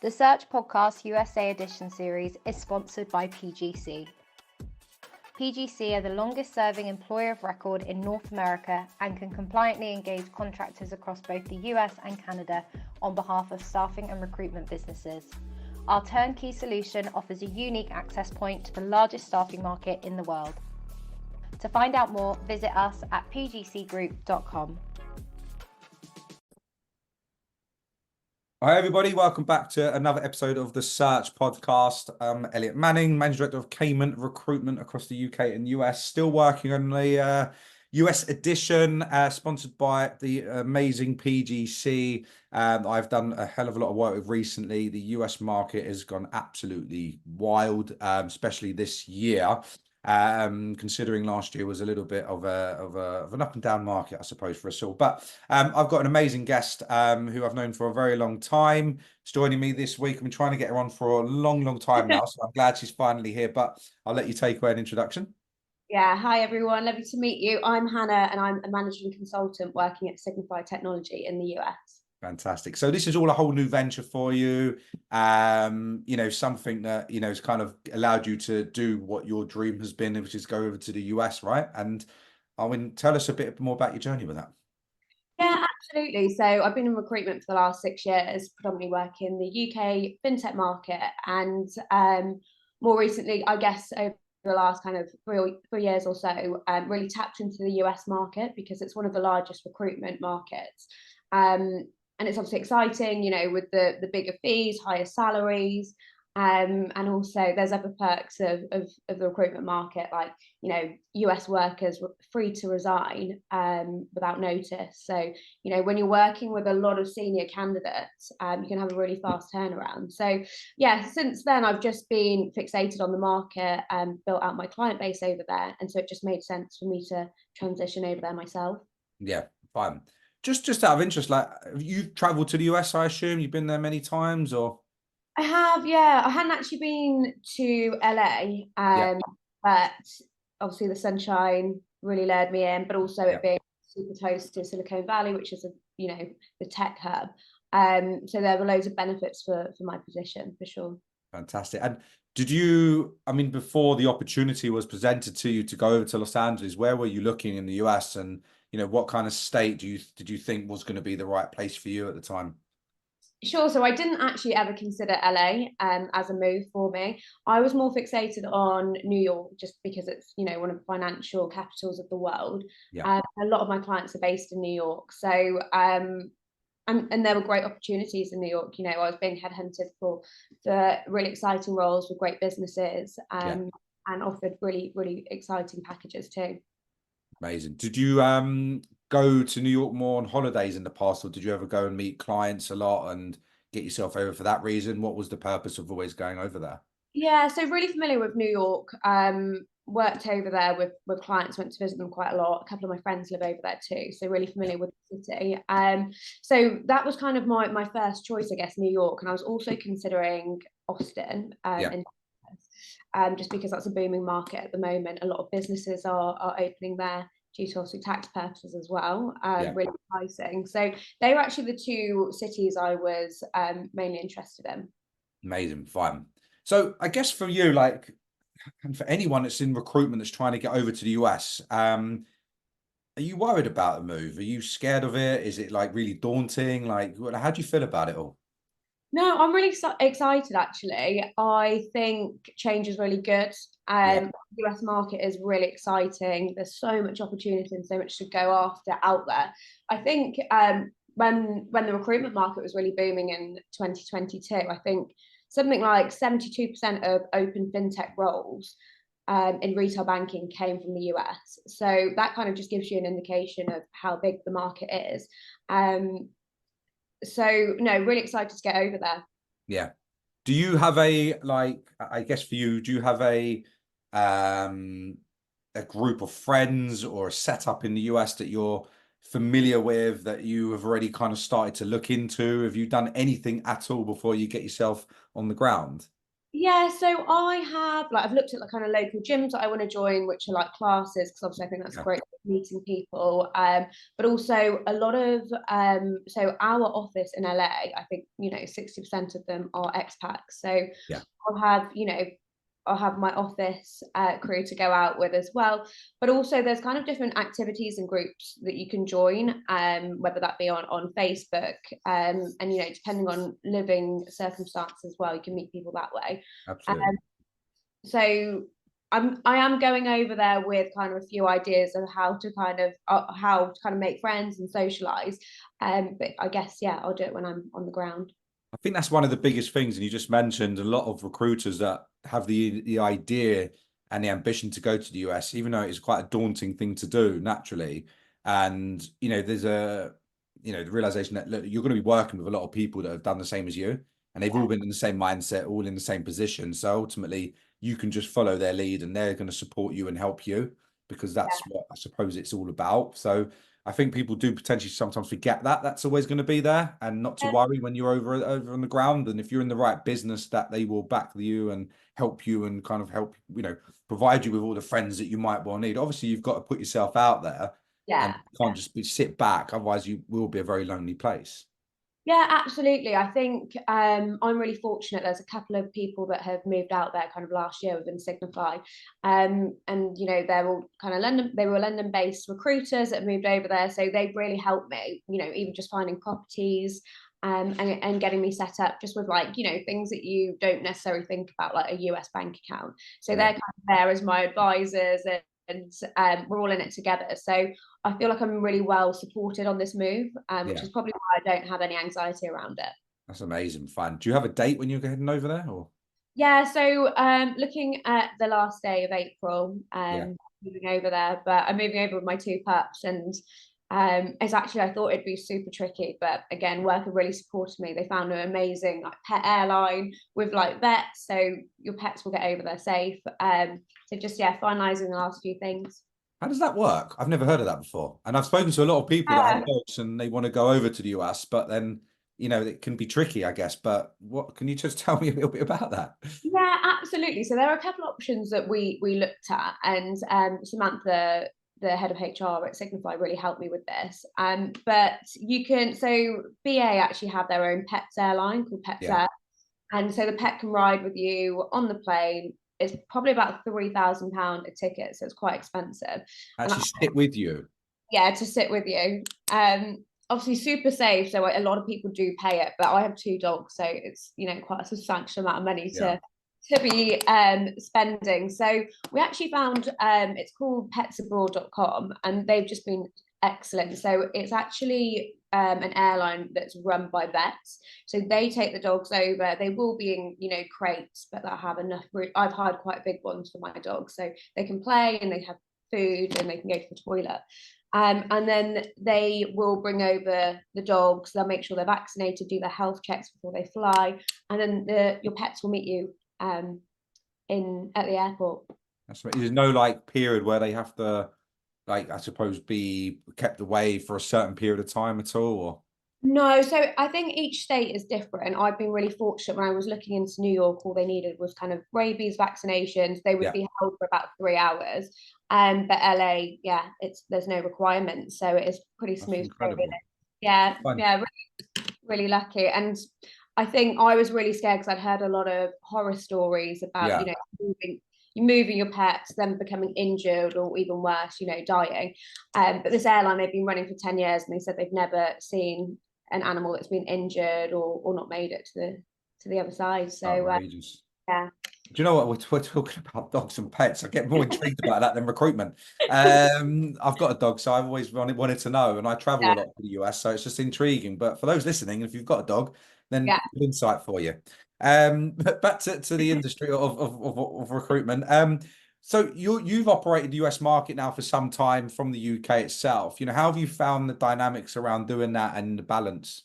The Search Podcast USA Edition series is sponsored by PGC. PGC are the longest serving employer of record in North America and can compliantly engage contractors across both the US and Canada on behalf of staffing and recruitment businesses. Our turnkey solution offers a unique access point to the largest staffing market in the world. To find out more, visit us at pgcgroup.com. Hi everybody, welcome back to another episode of the Search Podcast. I'm Elliott Manning, Managing Director of Cayman Recruitment across the UK and US. Still working on the US edition, sponsored by the amazing PGC. I've done a hell of a lot of work with recently. The US market has gone absolutely wild, especially this year. Considering last year was a little bit of an up and down market, I suppose, for us all. But I've got an amazing guest who I've known for a very long time. She's joining me this week. I've been trying to get her on for a long time now, so I'm glad she's finally here. But I'll let you take away an introduction. Yeah, hi everyone. Lovely to meet you. I'm Hannah, and I'm a managing consultant working at Signify Technology in the US. Fantastic. So this is all a whole new venture for you. Something that, has kind of allowed you to do what your dream has been, which is go over to the US, right? And tell us a bit more about your journey with that. Yeah, absolutely. So I've been in recruitment for the last 6 years, predominantly working in the UK fintech market. And more recently, I guess over the last kind of three years or so, really tapped into the US market because it's one of the largest recruitment markets. And it's obviously exciting, with the bigger fees, higher salaries, and also there's other perks of the recruitment market, like, US workers were free to resign without notice. So, when you're working with a lot of senior candidates, you can have a really fast turnaround. So, yeah, since then, I've just been fixated on the market and built out my client base over there. And so it just made sense for me to transition over there myself. Yeah, fine. Just out of interest, like, have you traveled to the US, I assume? You've been there many times, or? I have, yeah. I hadn't actually been to LA, but obviously the sunshine really lured me in, but also it being super close to Silicon Valley, which is the tech hub. So there were loads of benefits for my position, for sure. Fantastic. And did you, before the opportunity was presented to you to go over to Los Angeles, where were you looking in the US, and what kind of state did you think was going to be the right place for you at the time? Sure. So I didn't actually ever consider LA as a move for me. I was more fixated on New York just because it's, one of the financial capitals of the world. Yeah. A lot of my clients are based in New York. So and there were great opportunities in New York. I was being headhunted for really exciting roles with great businesses and offered really, really exciting packages too. Amazing. Did you go to New York more on holidays in the past, or did you ever go and meet clients a lot and get yourself over for that reason? What was the purpose of always going over there? Yeah, so really familiar with New York. Worked over there with clients, went to visit them quite a lot. A couple of my friends live over there too, so really familiar with the city. So that was kind of my first choice, I guess, New York. And I was also considering Austin, just because that's a booming market at the moment. A lot of businesses are opening there due to also tax purposes as well. Really pricing. So they were actually the two cities I was mainly interested in. Amazing, fine. So I guess for you, like, and for anyone that's in recruitment that's trying to get over to the US, are you worried about the move? Are you scared of it? Is it like really daunting? Like, how do you feel about it all? No, I'm really excited, actually. I think change is really good. The US market is really exciting. There's so much opportunity and so much to go after out there. I think when the recruitment market was really booming in 2022, I think something like 72% of open fintech roles in retail banking came from the US. So that kind of just gives you an indication of how big the market is. So no, really excited to get over there. Yeah. Do you have I guess for you, do you have a group of friends or a setup in the US that you're familiar with, that you have already kind of started to look into? Have you done anything at all before you get yourself on the ground? Yeah, so I've looked at kind of local gyms that I want to join, which are like classes, because obviously I think that's Yeah. great for meeting people. But also a lot of so our office in LA, I think 60% of them are expats. So Yeah. I'll have I'll have my office crew to go out with as well. But also there's kind of different activities and groups that you can join, whether that be on Facebook, and depending on living circumstances as well, you can meet people that way. Um, Absolutely. so I am going over there with kind of a few ideas of how to kind of make friends and socialize. But I guess I'll do it when I'm on the ground. I think that's one of the biggest things, and you just mentioned a lot of recruiters that have the idea and the ambition to go to the US, even though it's quite a daunting thing to do naturally. And there's the realization that look, you're going to be working with a lot of people that have done the same as you, and they've all been in the same mindset, all in the same position. So ultimately, you can just follow their lead, and they're going to support you and help you because that's what I suppose it's all about. So I think people do potentially sometimes forget that that's always going to be there, and not to Yeah, worry when you're over on the ground. And if you're in the right business, that they will back you and help you and kind of help, provide you with all the friends that you might well need. Obviously, you've got to put yourself out there, and yeah. you can't just sit back. Otherwise, you will be a very lonely place. Yeah, absolutely. I think I'm really fortunate. There's a couple of people that have moved out there kind of last year within Signify. And they're all kind of London, they were London-based recruiters that moved over there. So they've really helped me, even just finding properties, and getting me set up just with things that you don't necessarily think about, like a US bank account. So Yeah, they're kind of there as my advisors, and we're all in it together. So I feel like I'm really well supported on this move, which yeah, is probably why I don't have any anxiety around it. that's amazing. Fun. Do you have a date when you're heading over there, or? Yeah, so looking at the last day of April, Yeah, moving over there, but I'm moving over with my two pups, and it's actually, I thought it'd be super tricky, but again, work have really supported me. They found an amazing pet airline with vets, so your pets will get over there safe. So just finalising the last few things. how does that work? I've never heard of that before, and I've spoken to a lot of people that have Yeah. dogs and they want to go over to the US, but then it can be tricky, I guess. But what can you just tell me a little bit about that? Yeah, absolutely. So there are a couple of options that we looked at, and Samantha, the head of HR at Signify, really helped me with this. But you can, so BA actually have their own pets airline called Pets Yeah, Air, and so the pet can ride with you on the plane. It's probably about £3,000 a ticket, so it's quite expensive. And actually sit with you. to sit with you. Obviously super safe, so a lot of people do pay it, but I have two dogs, so it's quite a substantial amount of money Yeah, to be spending. So we actually found it's called petsabroad.com, and they've just been excellent. So it's actually an airline that's run by vets, so they take the dogs over. They will be in crates, but they'll have enough room. I've hired quite big ones for my dogs, so they can play and they have food and they can go to the toilet. And then they will bring over the dogs. They'll make sure they're vaccinated, do their health checks before they fly, and then your pets will meet you in at the airport. that's right. There's no period where they have to, I suppose, be kept away for a certain period of time at all, or No, so I think each state is different. I've been really fortunate when I was looking into New York, all they needed was kind of rabies vaccinations. They would yeah, be held for about 3 hours. But LA, there's no requirement. So it is pretty that's smooth sailing. incredible. Yeah, Fun. yeah, really lucky. And I think I was really scared because I'd heard a lot of horror stories about, Yeah, moving your pets, them becoming injured or even worse, dying. But this airline, they've been running for 10 years and they said they've never seen an animal that's been injured or not made it to the other side. So outrageous. yeah. Do you know what? We're talking about dogs and pets. I get more intrigued about that than recruitment. I've got a dog, so I've always wanted to know, and I travel a Yeah. lot to the US, so it's just intriguing. But for those listening, if you've got a dog, then Yeah. good insight for you. But back to the industry of recruitment. So you've operated the US market now for some time from the UK itself. How have you found the dynamics around doing that and the balance?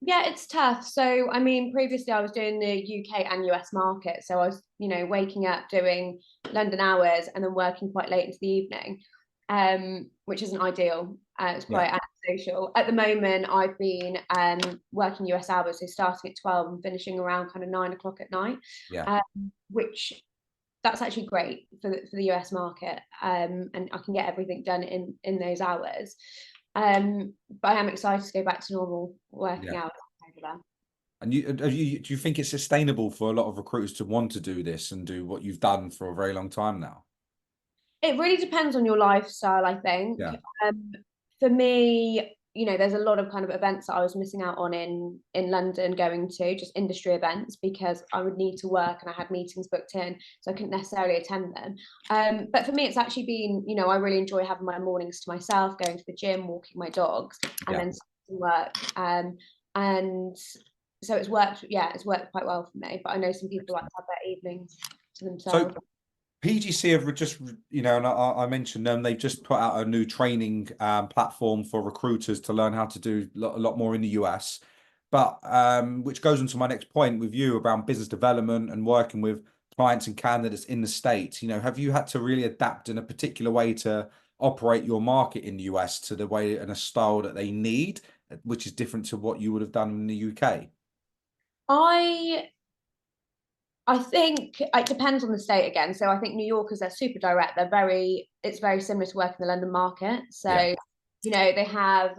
Yeah, it's tough. So, I mean, previously I was doing the UK and US market. So I was, waking up doing London hours and then working quite late into the evening, which isn't ideal. It's quite antisocial. At the moment, I've been working US hours, so starting at 12 and finishing around kind of 9 o'clock at night, which that's actually great for the US market, and I can get everything done in those hours. But I am excited to go back to normal working hours over there. And do you think it's sustainable for a lot of recruiters to want to do this and do what you've done for a very long time now? It really depends on your lifestyle, I think. For me, you know, there's a lot of kind of events that I was missing out on in London, going to just industry events, because I would need to work and I had meetings booked in, so I couldn't necessarily attend them. But for me, it's actually been, you know, I really enjoy having my mornings to myself, going to the gym, walking my dogs, and then work. And so it's worked quite well for me. But I know some people like to have their evenings to themselves. So PGC have just, you know, and I mentioned them, they've just put out a new training platform for recruiters to learn how to do a lot more in the US. But which goes into my next point with you around business development and working with clients and candidates in the States. You know, have you had to really adapt in a particular way to operate your market in the US to the way and a style that they need, which is different to what you would have done in the UK? I think it depends on the state again. So I think New Yorkers, they're super direct. It's very similar to work in the London market. So, you know, they have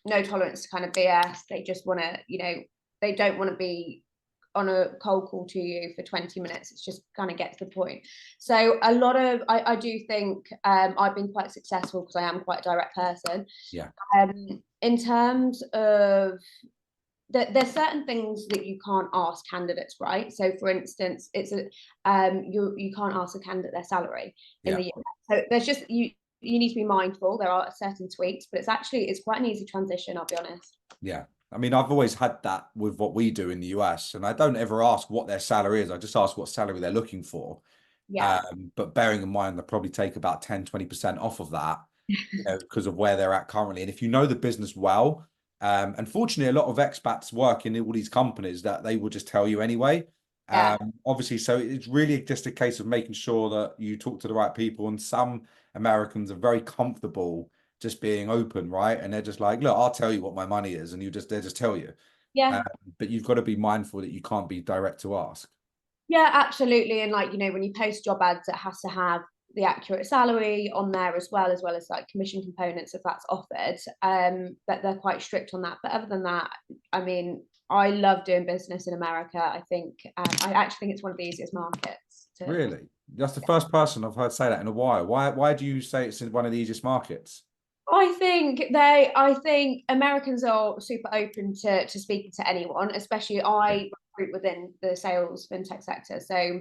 no tolerance to kind of BS. They just want to, you know, they don't want to be on a cold call to you for 20 minutes. It's just kind of get to the point. So a lot of, I do think I've been quite successful because I am quite a direct person. In terms of, there's certain things that you can't ask candidates, right? So for instance, it's you can't ask a candidate their salary in the US. So there's just, you need to be mindful. There are certain tweaks, but it's quite an easy transition, I'll be honest. I mean, I've always had that with what we do in the US, and I don't ever ask what their salary is. I just ask what salary they're looking for. But bearing in mind, they'll probably take about 10-20% off of that, you know, because of where they're at currently. And if you know the business well, unfortunately, a lot of expats work in all these companies that they will just tell you anyway. Obviously, so it's really just a case of making sure that you talk to the right people. And some Americans are very comfortable just being open, right? And they're just like, look, I'll tell you what my money is, and they just tell you. But you've got to be mindful that you can't be direct to ask. Yeah, absolutely. And like, you know, when you post job ads, it has to have the accurate salary on there as well as like commission components if that's offered. But they're quite strict on that. But other than that, I mean, I love doing business in America. I think I actually think it's one of the easiest markets. Really? That's the first person I've heard say that in a while. Why do you say it's one of the easiest markets? I think Americans are super open to speaking to anyone, especially I recruit within the sales fintech sector. So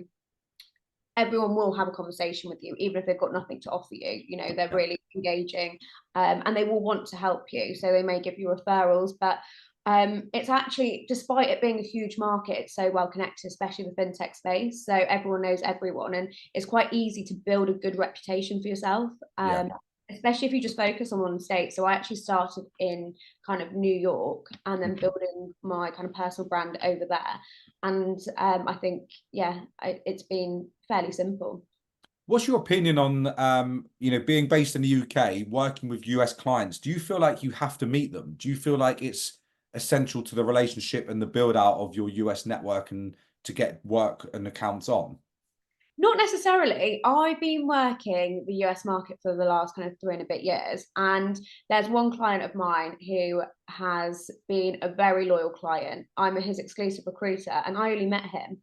everyone will have a conversation with you, even if they've got nothing to offer you. You know, they're really engaging, and they will want to help you. So they may give you referrals, but it's actually, despite it being a huge market, it's so well connected, especially the fintech space. So everyone knows everyone, and it's quite easy to build a good reputation for yourself. Especially if you just focus on one state. So I actually started in kind of New York and then building my kind of personal brand over there. And I think, it's been fairly simple. What's your opinion on, you know, being based in the UK, working with US clients? Do you feel like you have to meet them? Do you feel like it's essential to the relationship and the build out of your US network and to get work and accounts on? Not necessarily. I've been working the US market for the last kind of 3 and a bit years. And there's one client of mine who has been a very loyal client. I'm his exclusive recruiter, and I only met him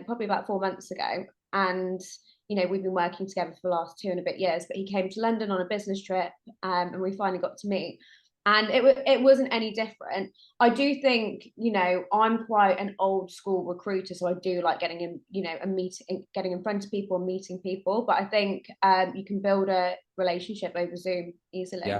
probably about 4 months ago. And, you know, we've been working together for the last 2 and a bit years, but he came to London on a business trip, and we finally got to meet. And it wasn't any different. I do think, you know, I'm quite an old school recruiter, so I do like getting in, you know, getting in front of people and meeting people. But I think you can build a relationship over Zoom easily.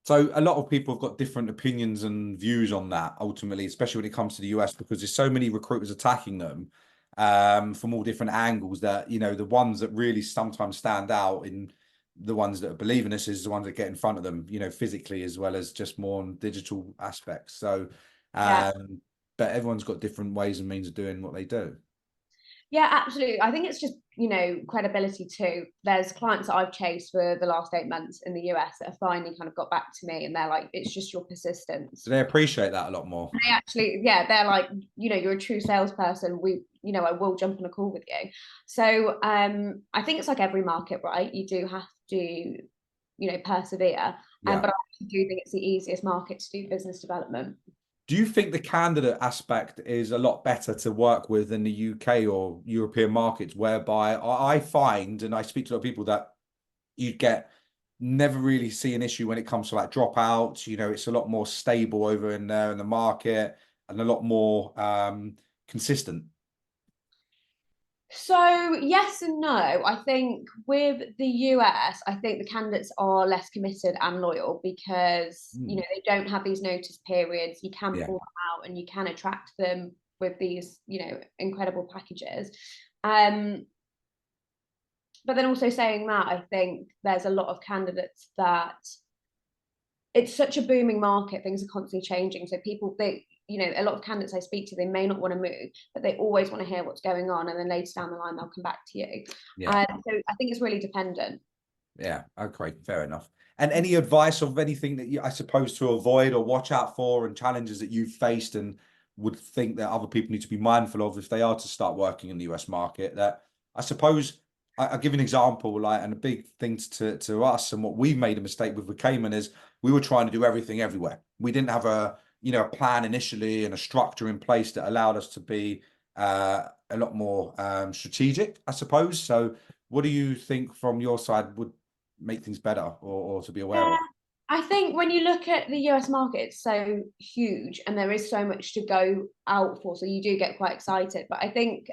So a lot of people have got different opinions and views on that ultimately, especially when it comes to the US, because there's so many recruiters attacking them from all different angles that, you know, the ones that really sometimes stand out in the ones that believe in this is the ones that get in front of them, you know, physically as well as just more on digital aspects. So, but everyone's got different ways and means of doing what they do. Yeah, absolutely. I think it's just, credibility too. There's clients that I've chased for the last 8 months in the US that have finally kind of got back to me, and they're like, it's just your persistence. Do they appreciate that a lot more? They actually, yeah, they're like, you're a true salesperson. I will jump on a call with you. So I think it's like every market, right? You do have to, persevere. Yeah. But I actually do think it's the easiest market to do business development. Do you think the candidate aspect is a lot better to work with in the UK or European markets, whereby I find, and I speak to a lot of people, that you never really see an issue when it comes to like dropouts. It's a lot more stable over in there in the market and a lot more consistent. So yes and no. I think with the US, I think the candidates are less committed and loyal because they don't have these notice periods. You can pull them out and you can attract them with these incredible packages. But then also saying that, I think there's a lot of candidates that it's such a booming market. Things are constantly changing. So a lot of candidates I speak to, they may not want to move, but they always want to hear what's going on. And then later down the line, they'll come back to you. So I think it's really dependent. Yeah. Okay. Fair enough. And any advice of anything that I suppose to avoid or watch out for, and challenges that you've faced and would think that other people need to be mindful of if they are to start working in the US market? That I suppose I'll give you an example, and a big thing to us, and what we've made a mistake with Cayman is we were trying to do everything everywhere. We didn't have a plan initially and a structure in place that allowed us to be a lot more strategic, I suppose. So what do you think from your side would make things better or to be aware of? I think when you look at the US market, it's so huge and there is so much to go out for. So you do get quite excited. But I think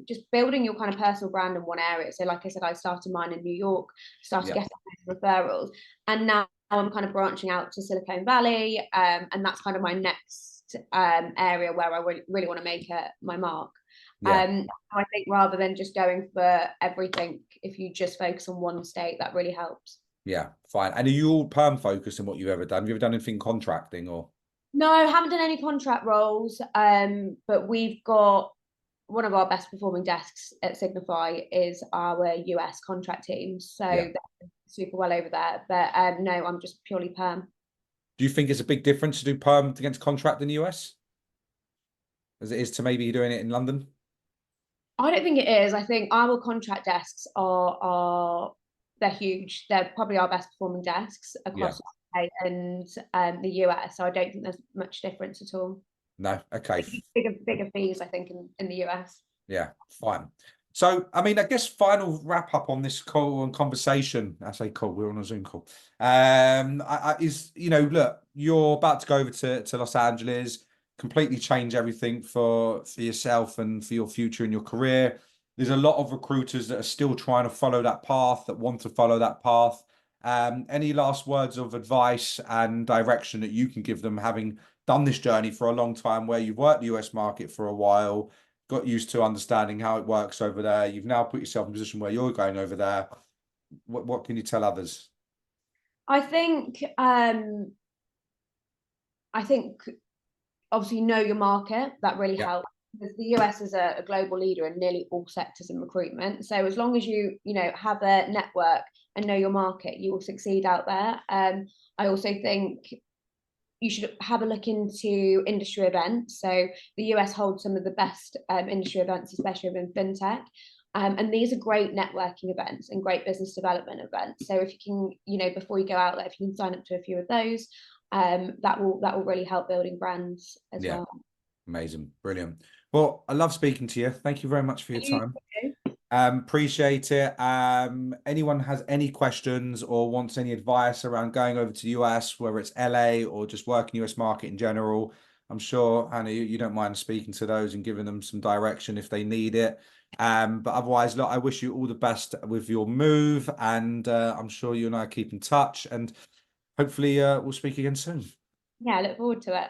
just building your kind of personal brand in one area. So like I said, I started mine in New York, started getting referrals. And now I'm kind of branching out to Silicon Valley. And that's kind of my next area where I really want to make my mark. I think rather than just going for everything, if you just focus on one state, that really helps. Yeah, fine. And are you all perm focused in what you've ever done? Have you ever done anything contracting or? No, I haven't done any contract roles. But we've got one of our best performing desks at Signify is our US contract team. So they're super well over there. But no, I'm just purely perm. Do you think it's a big difference to do perm against contract in the US as it is to maybe doing it in London? I don't think it is. I think our contract desks they're huge. They're probably our best performing desks across the UK and the US. So I don't think there's much difference at all. No. Okay. Bigger fees, I think, in the US. Yeah, fine. So, I mean, I guess final wrap up on this call and conversation. I say call, we're on a Zoom call. Look, you're about to go over to Los Angeles, completely change everything for yourself and for your future in your career. There's a lot of recruiters that are still trying to follow that path, that want to follow that path. Any last words of advice and direction that you can give them, having done this journey for a long time, where you've worked the US market for a while, got used to understanding how it works over there. You've now put yourself in a position where you're going over there. What can you tell others? I think obviously know your market. That really helps, because the US is a global leader in nearly all sectors in recruitment. So as long as you have a network and know your market, you will succeed out there. I also think you should have a look into industry events. So the US holds some of the best industry events, especially within fintech. And these are great networking events and great business development events. So if you can, before you go out there, if you can sign up to a few of those, that will really help building brands as well. Amazing. Brilliant. Well, I love speaking to you. Thank you very much for your time. Appreciate it. Anyone has any questions or wants any advice around going over to the US, whether it's LA or just working US market in general, I'm sure, Hannah, you don't mind speaking to those and giving them some direction if they need it. But otherwise, look, I wish you all the best with your move, and I'm sure you and I keep in touch, and hopefully we'll speak again soon. Yeah, I look forward to it.